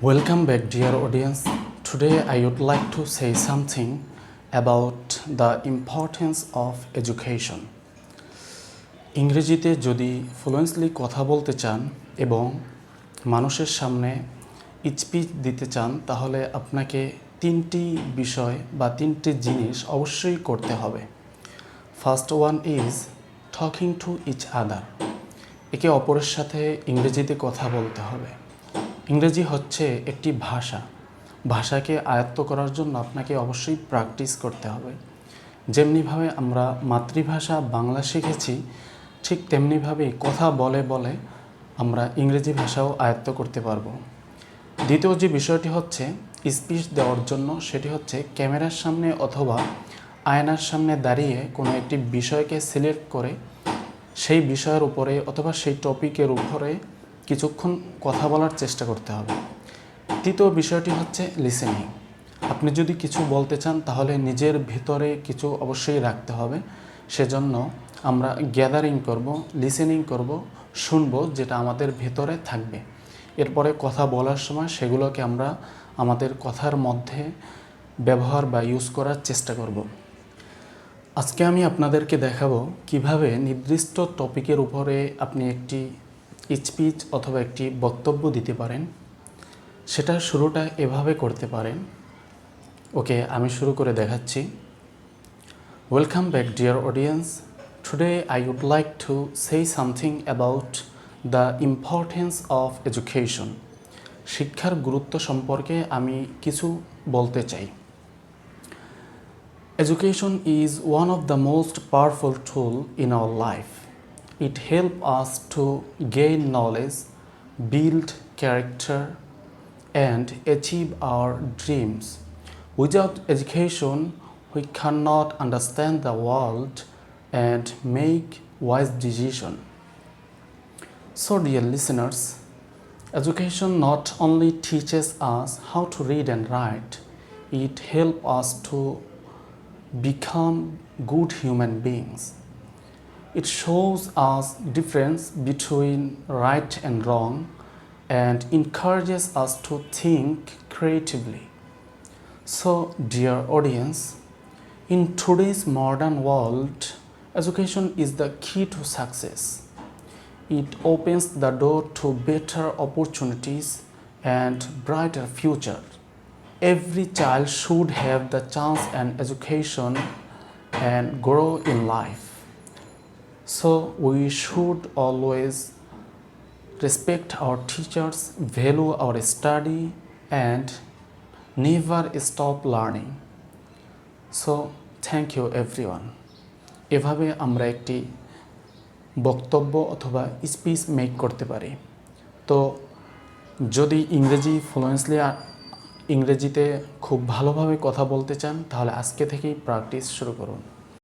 Welcome back, dear audience. Today I would like to say something about the importance of education. ইংরেজিতে যদি fluently কথা বলতে চান এবং মানুষের সামনে স্পিচ দিতে চান তাহলে আপনাকে তিনটি বিষয় বা তিনটি জিনিস অবশ্যই করতে হবে। First one is talking to each other. একে অপরের সাথে ইংরেজিতে কথা বলতে হবে। ইংরেজি হচ্ছে একটি ভাষাকে আয়ত্ত করার জন্য আপনাকে অবশ্যই প্র্যাকটিস করতে হবে। যেমনিভাবে আমরা মাতৃভাষা বাংলা শিখেছি ঠিক তেমনিভাবেই কথা বলে বলে আমরা ইংরেজি ভাষাও আয়ত্ত করতে পারবো। দ্বিতীয় যে বিষয়টি হচ্ছে স্পিচ দেওয়ার জন্য, সেটি হচ্ছে ক্যামেরার সামনে অথবা আয়নার সামনে দাঁড়িয়ে কোনো একটি বিষয়কে সিলেক্ট করে সেই বিষয়ের উপরে অথবা সেই টপিকের উপরে কিছুক্ষণ কথা বলার চেষ্টা করতে হবে। তৃতীয় বিষয়টি হচ্ছে লিসেনিং। আপনি যদি কিছু বলতে চান তাহলে নিজের ভিতরে কিছু অবশ্যই রাখতে হবে। সেজন্য আমরা গ্যাদারিং করব, লিসেনিং করব, শুনবো যেটা আমাদের ভিতরে থাকবে। এরপরে কথা বলার সময় সেগুলোকে আমরা আমাদের কথার মধ্যে ব্যবহার বা ইউজ করার চেষ্টা করব। আজকে আমি আপনাদেরকে দেখাবো কিভাবে নির্দিষ্ট টপিকের উপরে আপনি একটি স্পিচ অথবা একটি বক্তব্য দিতে পারেন। সেটার শুরুটা এভাবে করতে পারেন। ওকে, আমি শুরু করে দেখাচ্ছি। Welcome back, dear audience. Today I would like to say something about the importance of education. শিক্ষার গুরুত্ব সম্পর্কে আমি কিছু বলতে চাই। Education is one of the most powerful tools in our life. It helps us to gain knowledge, build character, and achieve our dreams. Without education, we cannot understand the world and make wise decisions. So, dear listeners, education not only teaches us how to read and write, it helps us to become good human beings. It shows us difference between right and wrong and encourages us to think creatively. So, dear audience, in today's modern world, education is the key to success. It opens the door to better opportunities and brighter future. Every child should have the chance and education and grow in life. So we should always respect our teachers, value our study, and never stop learning. So thank you everyone. এভাবে আমরা একটি বক্তব্য অথবা speech make করতে পারি। তো যদি ইংরেজিতে খুব ভালোভাবে কথা বলতে চান তাহলে আজকে থেকেই প্র্যাকটিস শুরু করুন।